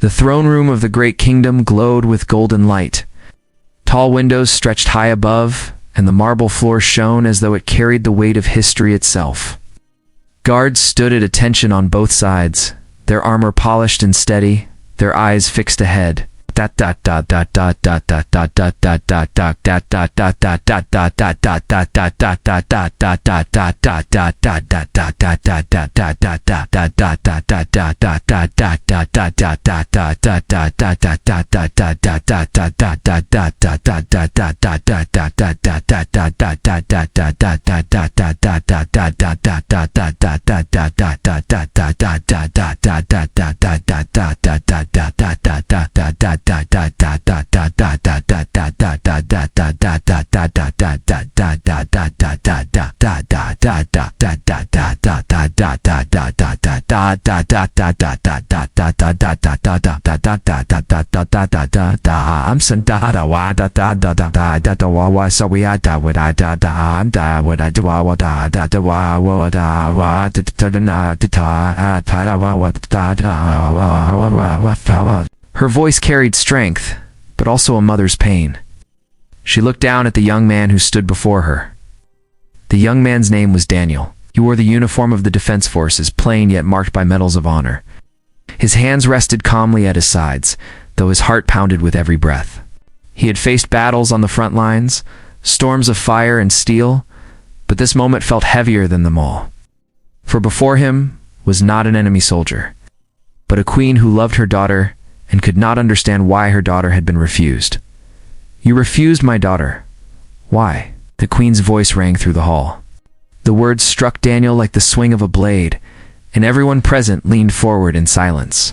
The throne room of the great kingdom glowed with golden light. Tall windows stretched high above, and the marble floor shone as though it carried the weight of history itself. Guards stood at attention on both sides, their armor polished and steady, their eyes fixed ahead. I'm sandada wa da da da da da da da wa wa so we da wa da da da I'm da wa da wa wa da da da wa wa da wa da da da na da da da wa wa da da wa wa wa. Her voice carried strength, but also a mother's pain. She looked down at the young man who stood before her. The young man's name was Daniel. He wore the uniform of the defense forces, plain yet marked by medals of honor. His hands rested calmly at his sides, though his heart pounded with every breath. He had faced battles on the front lines, storms of fire and steel, but this moment felt heavier than them all. For before him was not an enemy soldier, but a queen who loved her daughter and could not understand why her daughter had been refused. "You refused my daughter. Why?" The queen's voice rang through the hall. The words struck Daniel like the swing of a blade, and everyone present leaned forward in silence.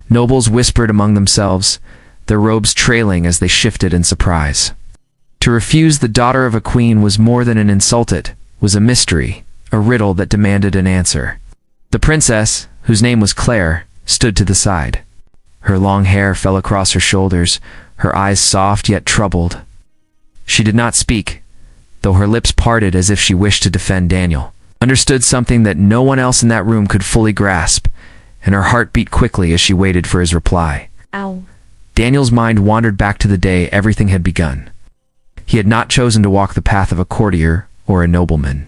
Nobles whispered among themselves, their robes trailing as they shifted in surprise. To refuse the daughter of a queen was more than an insult. It was a mystery, a riddle that demanded an answer. The princess, whose name was Claire, stood to the side. Her long hair fell across her shoulders, her eyes soft yet troubled. She did not speak, though her lips parted as if she wished to defend Daniel, understood something that no one else in that room could fully grasp, and her heart beat quickly as she waited for his reply. Ow. Daniel's mind wandered back to the day everything had begun. He had not chosen to walk the path of a courtier or a nobleman.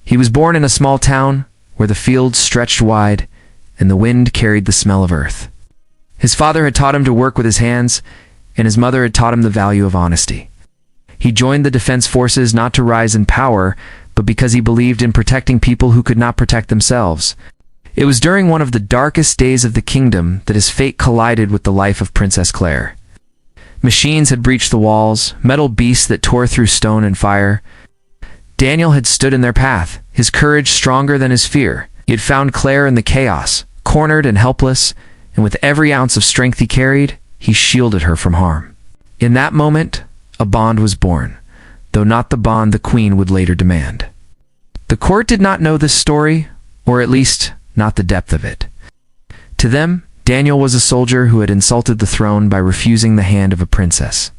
He was born in a small town where the fields stretched wide and the wind carried the smell of earth. His father had taught him to work with his hands, and his mother had taught him the value of honesty. He joined the defense forces not to rise in power, but because he believed in protecting people who could not protect themselves. It was during one of the darkest days of the kingdom that his fate collided with the life of Princess Claire. Machines had breached the walls, metal beasts that tore through stone and fire. Daniel had stood in their path, his courage stronger than his fear. He had found Claire in the chaos, cornered and helpless, and with every ounce of strength he carried, he shielded her from harm. In that moment, a bond was born, though not the bond the queen would later demand. The court did not know this story, or at least not the depth of it. To them, Daniel was a soldier who had insulted the throne by refusing the hand of a princess.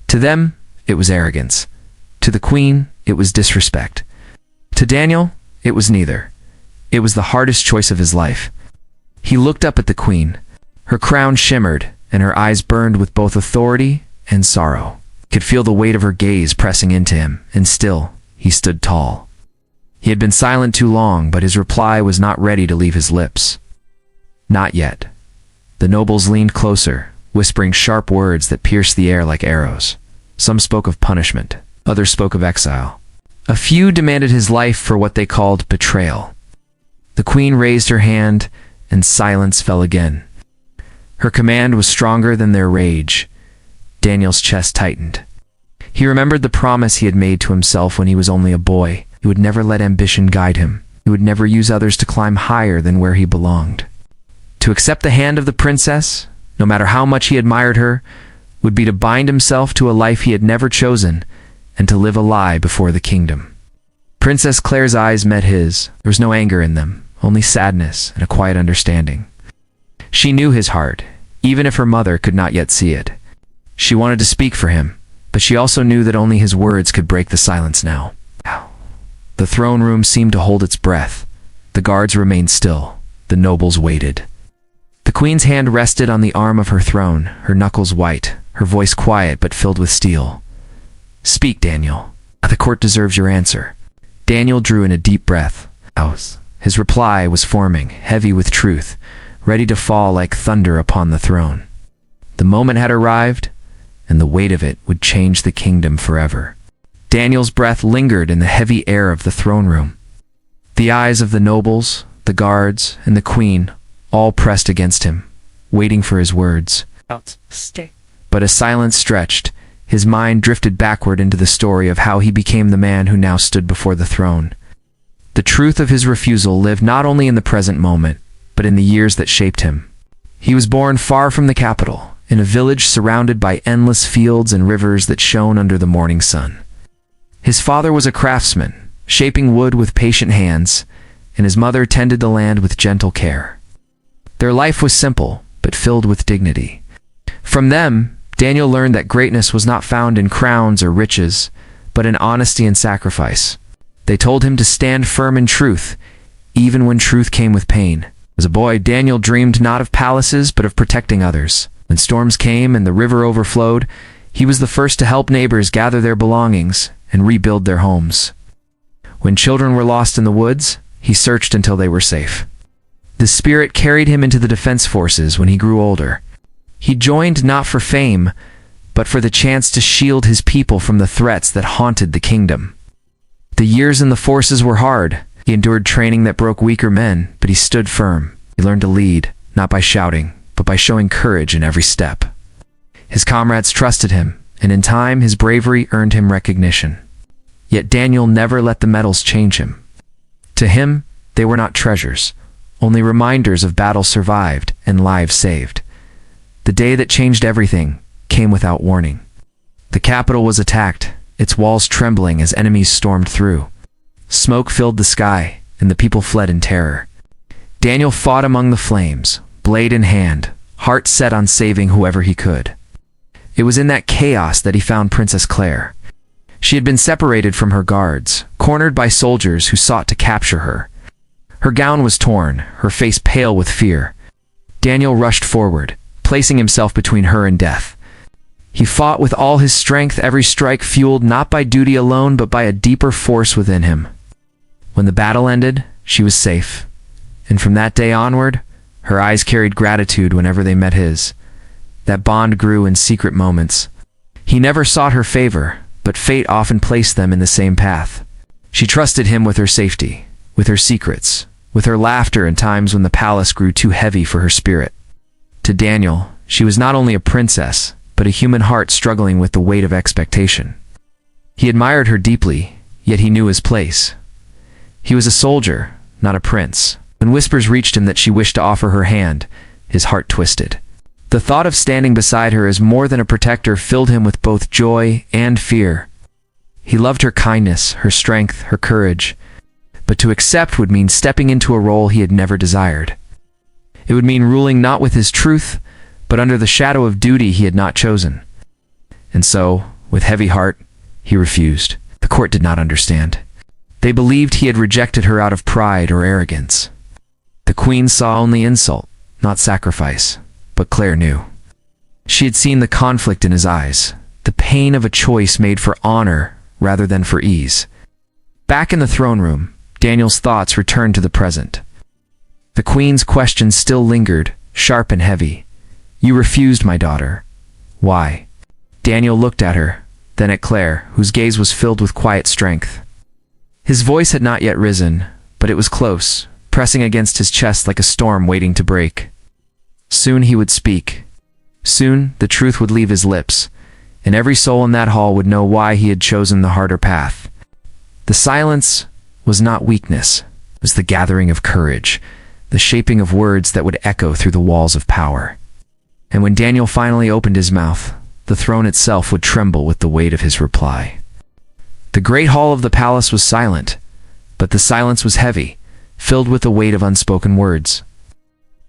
To them, it was arrogance. To the queen, it was disrespect. To Daniel, it was neither. It was the hardest choice of his life. He looked up at the queen. Her crown shimmered, and her eyes burned with both authority and sorrow. He could feel the weight of her gaze pressing into him, and still, he stood tall. He had been silent too long, but his reply was not ready to leave his lips. Not yet. The nobles leaned closer, whispering sharp words that pierced the air like arrows. Some spoke of punishment, others spoke of exile. A few demanded his life for what they called betrayal. The queen raised her hand, and silence fell again. Her command was stronger than their rage. Daniel's chest tightened. He remembered the promise he had made to himself when he was only a boy. He would never let ambition guide him. He would never use others to climb higher than where he belonged. To accept the hand of the princess, no matter how much he admired her, would be to bind himself to a life he had never chosen, and to live a lie before the kingdom. Princess Claire's eyes met his. There was no anger in them, only sadness and a quiet understanding. She knew his heart, even if her mother could not yet see it. She wanted to speak for him, but she also knew that only his words could break the silence now. The throne room seemed to hold its breath. The guards remained still. The nobles waited. The queen's hand rested on the arm of her throne, her knuckles white, her voice quiet but filled with steel. "Speak, Daniel. The court deserves your answer." Daniel drew in a deep breath. His reply was forming, heavy with truth, ready to fall like thunder upon the throne. The moment had arrived, and the weight of it would change the kingdom forever. Daniel's breath lingered in the heavy air of the throne room. The eyes of the nobles, the guards, and the queen all pressed against him, waiting for his words. Stay. But as silence stretched, his mind drifted backward into the story of how he became the man who now stood before the throne. The truth of his refusal lived not only in the present moment, but in the years that shaped him. He was born far from the capital, in a village surrounded by endless fields and rivers that shone under the morning sun. His father was a craftsman, shaping wood with patient hands, and his mother tended the land with gentle care. Their life was simple, but filled with dignity. From them, Daniel learned that greatness was not found in crowns or riches, but in honesty and sacrifice. They told him to stand firm in truth, even when truth came with pain. As a boy, Daniel dreamed not of palaces, but of protecting others. When storms came and the river overflowed, he was the first to help neighbors gather their belongings and rebuild their homes. When children were lost in the woods, he searched until they were safe. The spirit carried him into the defense forces when he grew older. He joined not for fame, but for the chance to shield his people from the threats that haunted the kingdom. The years in the forces were hard. He endured training that broke weaker men, but he stood firm. He learned to lead, not by shouting, but by showing courage in every step. His comrades trusted him, and in time his bravery earned him recognition. Yet Daniel never let the medals change him. To him, they were not treasures, only reminders of battles survived and lives saved. The day that changed everything came without warning. The capital was attacked, its walls trembling as enemies stormed through. Smoke filled the sky, and the people fled in terror. Daniel fought among the flames, blade in hand, heart set on saving whoever he could. It was in that chaos that he found Princess Claire. She had been separated from her guards, cornered by soldiers who sought to capture her. Her gown was torn, her face pale with fear. Daniel rushed forward, placing himself between her and death. He fought with all his strength, every strike fueled not by duty alone, but by a deeper force within him. When the battle ended, she was safe, and from that day onward, her eyes carried gratitude whenever they met his. That bond grew in secret moments. He never sought her favor, but fate often placed them in the same path. She trusted him with her safety, with her secrets, with her laughter in times when the palace grew too heavy for her spirit. To Daniel, she was not only a princess, but a human heart struggling with the weight of expectation. He admired her deeply, yet he knew his place. He was a soldier, not a prince. When whispers reached him that she wished to offer her hand, his heart twisted. The thought of standing beside her as more than a protector filled him with both joy and fear. He loved her kindness, her strength, her courage, but to accept would mean stepping into a role he had never desired. It would mean ruling not with his truth, but under the shadow of duty he had not chosen. And so, with heavy heart, he refused. The court did not understand. They believed he had rejected her out of pride or arrogance. The queen saw only insult, not sacrifice, but Claire knew. She had seen the conflict in his eyes, the pain of a choice made for honor rather than for ease. Back in the throne room, Daniel's thoughts returned to the present. The queen's question still lingered, sharp and heavy. "You refused, my daughter. Why?" Daniel looked at her, then at Claire, whose gaze was filled with quiet strength. His voice had not yet risen, but it was close, pressing against his chest like a storm waiting to break. Soon he would speak. Soon the truth would leave his lips, and every soul in that hall would know why he had chosen the harder path. The silence was not weakness, it was the gathering of courage, the shaping of words that would echo through the walls of power. And when Daniel finally opened his mouth, the throne itself would tremble with the weight of his reply. The great hall of the palace was silent, but the silence was heavy, filled with the weight of unspoken words.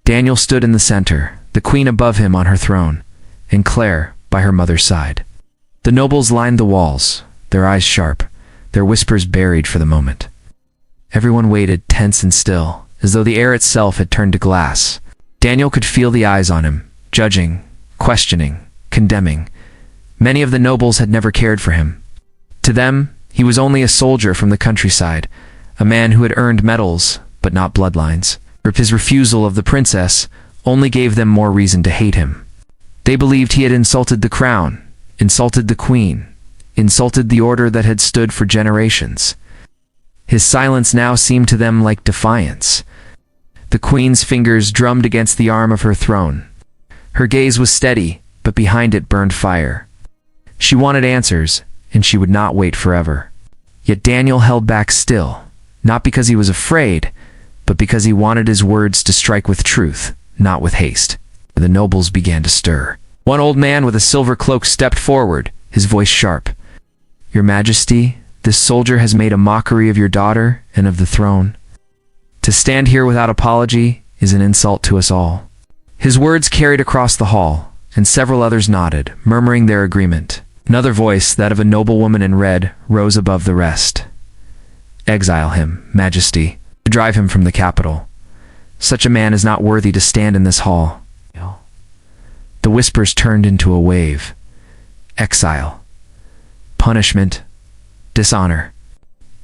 Daniel stood in the center, the queen above him on her throne, and Claire by her mother's side. The nobles lined the walls, their eyes sharp, their whispers buried for the moment. Everyone waited, tense and still, as though the air itself had turned to glass. Daniel could feel the eyes on him, judging, questioning, condemning. Many of the nobles had never cared for him. To them, he was only a soldier from the countryside, a man who had earned medals, but not bloodlines. His refusal of the princess only gave them more reason to hate him. They believed he had insulted the crown, insulted the queen, insulted the order that had stood for generations. His silence now seemed to them like defiance. The queen's fingers drummed against the arm of her throne. Her gaze was steady, but behind it burned fire. She wanted answers, and she would not wait forever. Yet Daniel held back still, not because he was afraid, but because he wanted his words to strike with truth, not with haste. The nobles began to stir. One old man with a silver cloak stepped forward, his voice sharp. "Your Majesty, this soldier has made a mockery of your daughter and of the throne. To stand here without apology is an insult to us all." His words carried across the hall, and several others nodded, murmuring their agreement. Another voice, that of a noblewoman in red, rose above the rest. "Exile him, Majesty. Drive him from the capital. Such a man is not worthy to stand in this hall." The whispers turned into a wave. Exile. Punishment. Dishonor.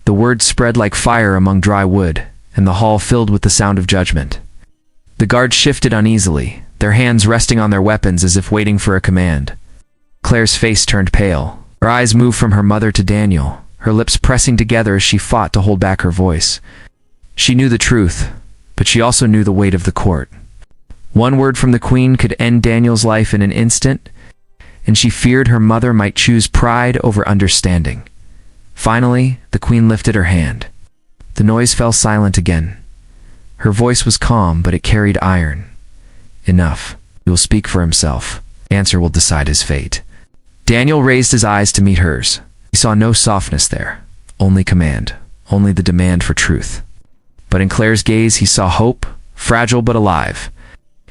The words spread like fire among dry wood, and the hall filled with the sound of judgment. The guards shifted uneasily, their hands resting on their weapons as if waiting for a command. Claire's face turned pale. Her eyes moved from her mother to Daniel, her lips pressing together as she fought to hold back her voice. She knew the truth, but she also knew the weight of the court. One word from the queen could end Daniel's life in an instant, and she feared her mother might choose pride over understanding. Finally, the queen lifted her hand. The noise fell silent again. Her voice was calm, but it carried iron. "Enough. He will speak for himself. Answer will decide his fate." Daniel raised his eyes to meet hers. He saw no softness there, only command, only the demand for truth. But in Claire's gaze he saw hope, fragile but alive.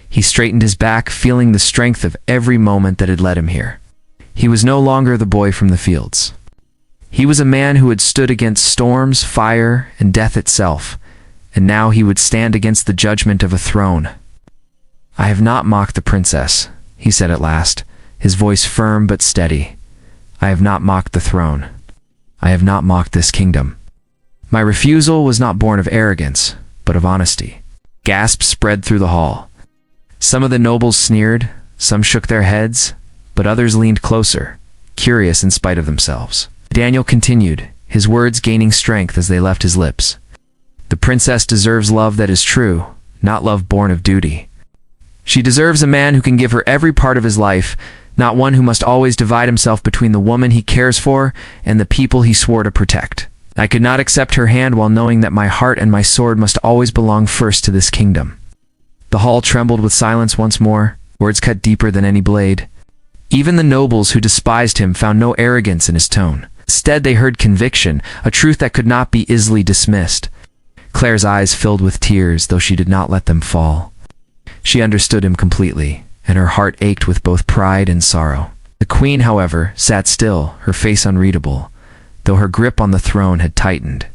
He straightened his back, feeling the strength of every moment that had led him here. He was no longer the boy from the fields. He was a man who had stood against storms, fire, and death itself, and now he would stand against the judgment of a throne. "I have not mocked the princess," he said at last, his voice firm but steady. "I have not mocked the throne. I have not mocked this kingdom. My refusal was not born of arrogance, but of honesty." Gasps spread through the hall. Some of the nobles sneered, some shook their heads, but others leaned closer, curious in spite of themselves. Daniel continued, his words gaining strength as they left his lips. "The princess deserves love that is true, not love born of duty. She deserves a man who can give her every part of his life, not one who must always divide himself between the woman he cares for and the people he swore to protect. I could not accept her hand while knowing that my heart and my sword must always belong first to this kingdom." The hall trembled with silence once more, words cut deeper than any blade. Even the nobles who despised him found no arrogance in his tone. Instead, they heard conviction, a truth that could not be easily dismissed. Claire's eyes filled with tears, though she did not let them fall. She understood him completely, and her heart ached with both pride and sorrow. The queen, however, sat still, her face unreadable, though her grip on the throne had tightened.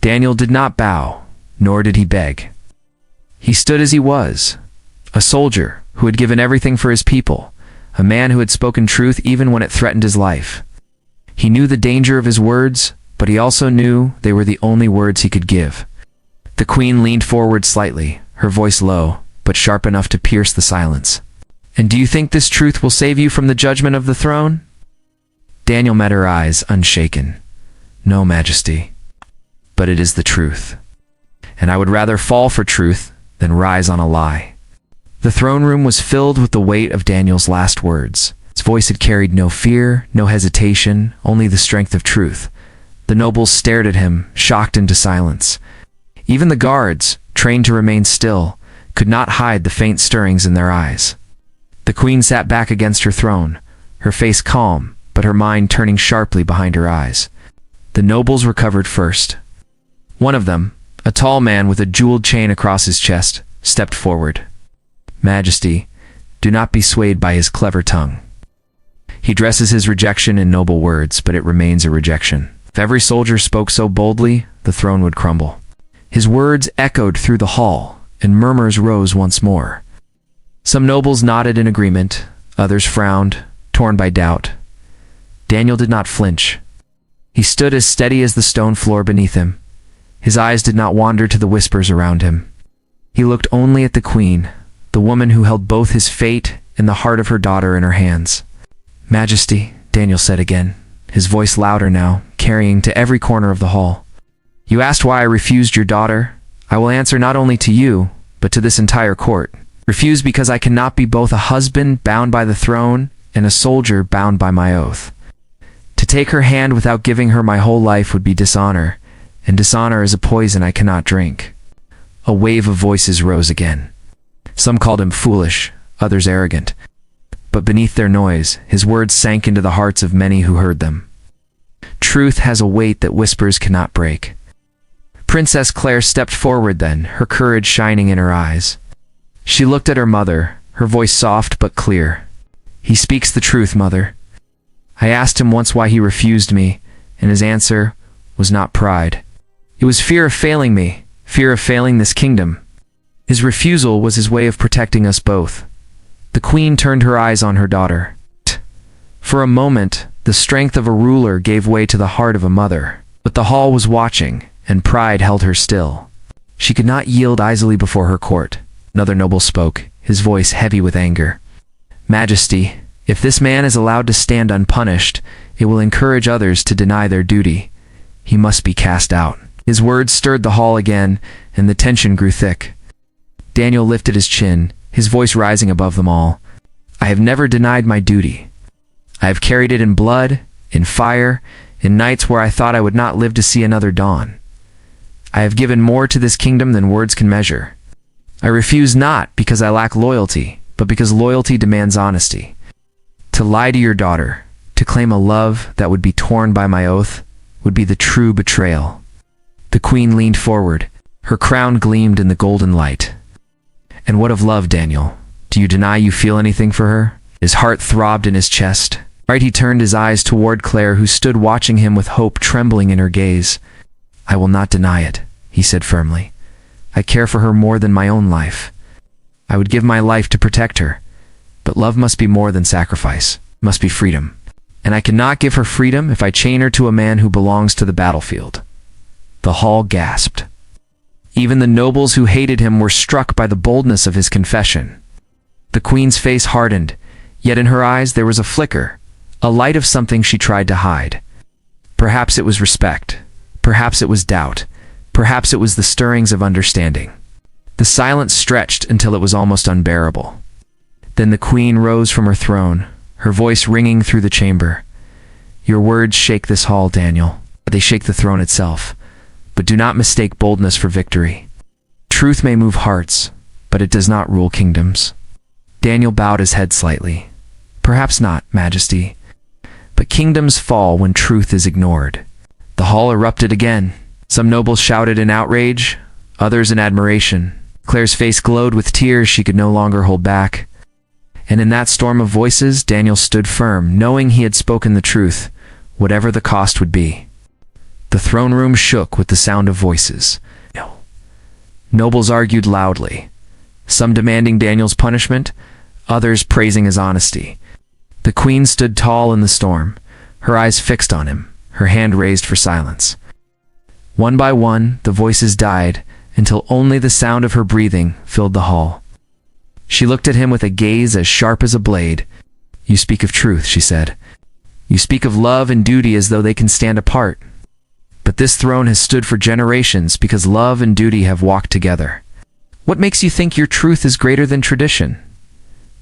Daniel did not bow, nor did he beg. He stood as he was, a soldier who had given everything for his people, a man who had spoken truth even when it threatened his life. He knew the danger of his words, but he also knew they were the only words he could give. The queen leaned forward slightly, her voice low, but sharp enough to pierce the silence. "And do you think this truth will save you from the judgment of the throne?" Daniel met her eyes, unshaken. "No, Majesty, but it is the truth. And I would rather fall for truth than rise on a lie." The throne room was filled with the weight of Daniel's last words. His voice had carried no fear, no hesitation, only the strength of truth. The nobles stared at him, shocked into silence. Even the guards, trained to remain still, could not hide the faint stirrings in their eyes. The queen sat back against her throne, her face calm, but her mind turning sharply behind her eyes. The nobles recovered first. One of them, a tall man with a jeweled chain across his chest, stepped forward. "Majesty, do not be swayed by his clever tongue. He dresses his rejection in noble words, but it remains a rejection. If every soldier spoke so boldly, the throne would crumble." His words echoed through the hall, and murmurs rose once more. Some nobles nodded in agreement, others frowned, torn by doubt. Daniel did not flinch. He stood as steady as the stone floor beneath him. His eyes did not wander to the whispers around him. He looked only at the queen, the woman who held both his fate and the heart of her daughter in her hands. "Majesty," Daniel said again, his voice louder now, carrying to every corner of the hall. "You asked why I refused your daughter. I will answer not only to you, but to this entire court. Refuse because I cannot be both a husband bound by the throne and a soldier bound by my oath. To take her hand without giving her my whole life would be dishonor, and dishonor is a poison I cannot drink." A wave of voices rose again. Some called him foolish, others arrogant. But beneath their noise, his words sank into the hearts of many who heard them. Truth has a weight that whispers cannot break. Princess Claire stepped forward then, her courage shining in her eyes. She looked at her mother, her voice soft but clear. "He speaks the truth, mother. I asked him once why he refused me, and his answer was not pride. It was fear of failing me, fear of failing this kingdom. His refusal was his way of protecting us both." The queen turned her eyes on her daughter. For a moment, the strength of a ruler gave way to the heart of a mother. But the hall was watching, and pride held her still. She could not yield easily before her court. Another noble spoke, his voice heavy with anger. "Majesty, if this man is allowed to stand unpunished, it will encourage others to deny their duty. He must be cast out." His words stirred the hall again, and the tension grew thick. Daniel lifted his chin, his voice rising above them all. "I have never denied my duty. I have carried it in blood, in fire, in nights where I thought I would not live to see another dawn. I have given more to this kingdom than words can measure. I refuse not because I lack loyalty, but because loyalty demands honesty. To lie to your daughter, to claim a love that would be torn by my oath, would be the true betrayal." The queen leaned forward. Her crown gleamed in the golden light. "And what of love, Daniel? Do you deny you feel anything for her?" His heart throbbed in his chest. Right, he turned his eyes toward Claire, who stood watching him with hope trembling in her gaze. "I will not deny it," he said firmly. "I care for her more than my own life. I would give my life to protect her. But love must be more than sacrifice, must be freedom. And I cannot give her freedom if I chain her to a man who belongs to the battlefield." The hall gasped. Even the nobles who hated him were struck by the boldness of his confession. The queen's face hardened, yet in her eyes there was a flicker, a light of something she tried to hide. Perhaps it was respect. Perhaps it was doubt. Perhaps it was the stirrings of understanding. The silence stretched until it was almost unbearable. Then the queen rose from her throne, her voice ringing through the chamber. "Your words shake this hall, Daniel. They shake the throne itself. But do not mistake boldness for victory. Truth may move hearts, but it does not rule kingdoms." Daniel bowed his head slightly. "Perhaps not, Majesty. But kingdoms fall when truth is ignored." The hall erupted again. Some nobles shouted in outrage, others in admiration. Claire's face glowed with tears she could no longer hold back. And in that storm of voices, Daniel stood firm, knowing he had spoken the truth, whatever the cost would be. The throne room shook with the sound of voices. Nobles argued loudly, some demanding Daniel's punishment, others praising his honesty. The queen stood tall in the storm, her eyes fixed on him, her hand raised for silence. One by one, the voices died, until only the sound of her breathing filled the hall. She looked at him with a gaze as sharp as a blade. "You speak of truth," she said. "You speak of love and duty as though they can stand apart. But this throne has stood for generations because love and duty have walked together. What makes you think your truth is greater than tradition?"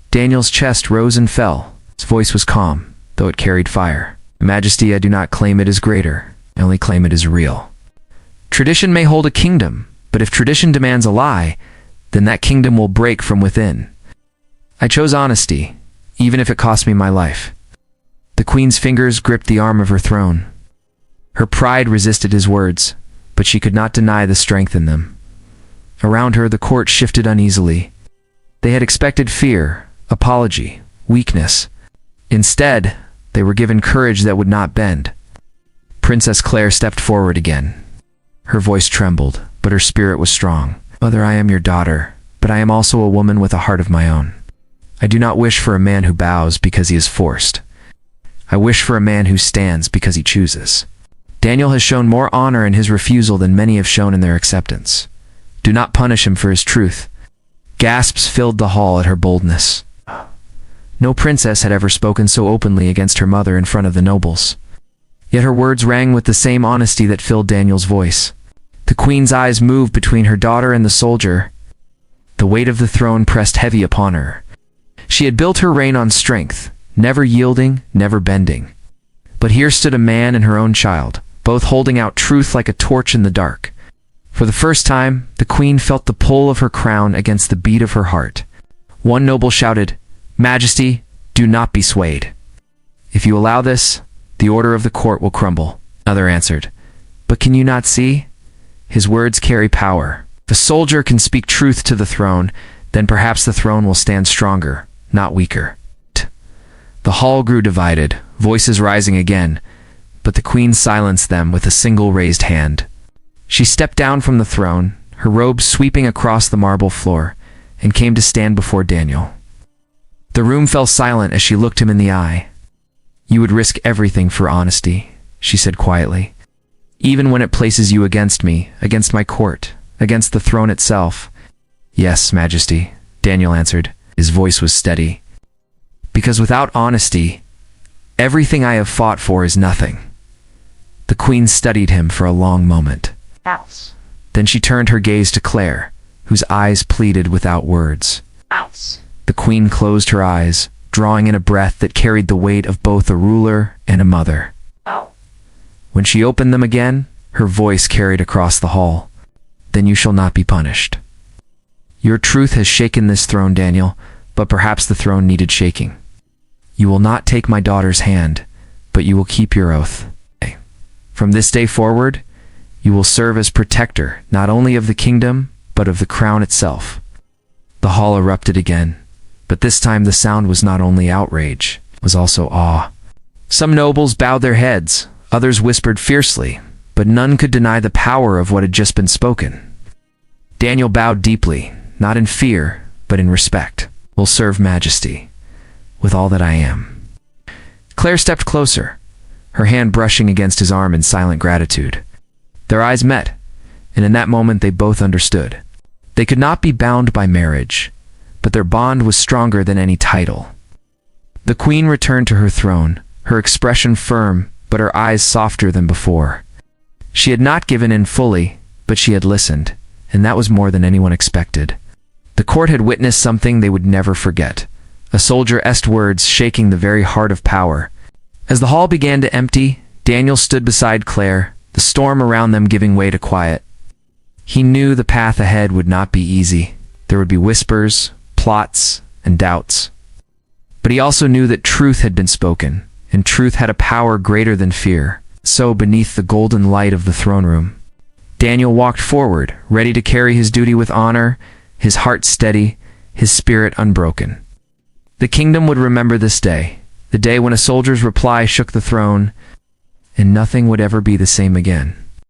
Daniel's chest rose and fell. His voice was calm, though it carried fire. "Majesty, I do not claim it is greater. I only claim it is real. Tradition may hold a kingdom, but if tradition demands a lie, then that kingdom will break from within. I chose honesty, even if it cost me my life." The queen's fingers gripped the arm of her throne. Her pride resisted his words, but she could not deny the strength in them. Around her, the court shifted uneasily. They had expected fear, apology, weakness. Instead, they were given courage that would not bend. Princess Claire stepped forward again. Her voice trembled, but her spirit was strong. "Mother, I am your daughter, but I am also a woman with a heart of my own. I do not wish for a man who bows because he is forced. I wish for a man who stands because he chooses. Daniel has shown more honor in his refusal than many have shown in their acceptance. Do not punish him for his truth." Gasps filled the hall at her boldness. No princess had ever spoken so openly against her mother in front of the nobles. Yet her words rang with the same honesty that filled Daniel's voice. The queen's eyes moved between her daughter and the soldier. The weight of the throne pressed heavy upon her. She had built her reign on strength, never yielding, never bending. But here stood a man and her own child, both holding out truth like a torch in the dark. For the first time, the queen felt the pull of her crown against the beat of her heart. One noble shouted, "Majesty, do not be swayed. If you allow this, the order of the court will crumble." Another answered, "But can you not see? His words carry power. If a soldier can speak truth to the throne, then perhaps the throne will stand stronger, not weaker." The hall grew divided, voices rising again, but the queen silenced them with a single raised hand. She stepped down from the throne, her robe sweeping across the marble floor, and came to stand before Daniel. The room fell silent as she looked him in the eye. "You would risk everything for honesty," she said quietly. "Even when it places you against me, against my court, against the throne itself." "Yes, Majesty," Daniel answered. His voice was steady. "Because without honesty, everything I have fought for is nothing." The queen studied him for a long moment. Ouch. Then she turned her gaze to Claire, whose eyes pleaded without words. Ouch. The queen closed her eyes, drawing in a breath that carried the weight of both a ruler and a mother. Oh. When she opened them again, her voice carried across the hall. "Then you shall not be punished. Your truth has shaken this throne, Daniel, but perhaps the throne needed shaking. You will not take my daughter's hand, but you will keep your oath. From this day forward, you will serve as protector not only of the kingdom, but of the crown itself." The hall erupted again, but this time the sound was not only outrage, it was also awe. Some nobles bowed their heads, others whispered fiercely, but none could deny the power of what had just been spoken. Daniel bowed deeply, not in fear, but in respect. "Will serve Majesty, with all that I am." Claire stepped closer, her hand brushing against his arm in silent gratitude. Their eyes met, and in that moment they both understood. They could not be bound by marriage, but their bond was stronger than any title. The queen returned to her throne, her expression firm, but her eyes softer than before. She had not given in fully, but she had listened, and that was more than anyone expected. The court had witnessed something they would never forget. A soldier-esque words shaking the very heart of power. As the hall began to empty, Daniel stood beside Claire, the storm around them giving way to quiet. He knew the path ahead would not be easy. There would be whispers, plots, and doubts. But he also knew that truth had been spoken, and truth had a power greater than fear. So, beneath the golden light of the throne room, Daniel walked forward, ready to carry his duty with honor, his heart steady, his spirit unbroken. The kingdom would remember this day, the day when a soldier's reply shook the throne, and nothing would ever be the same again.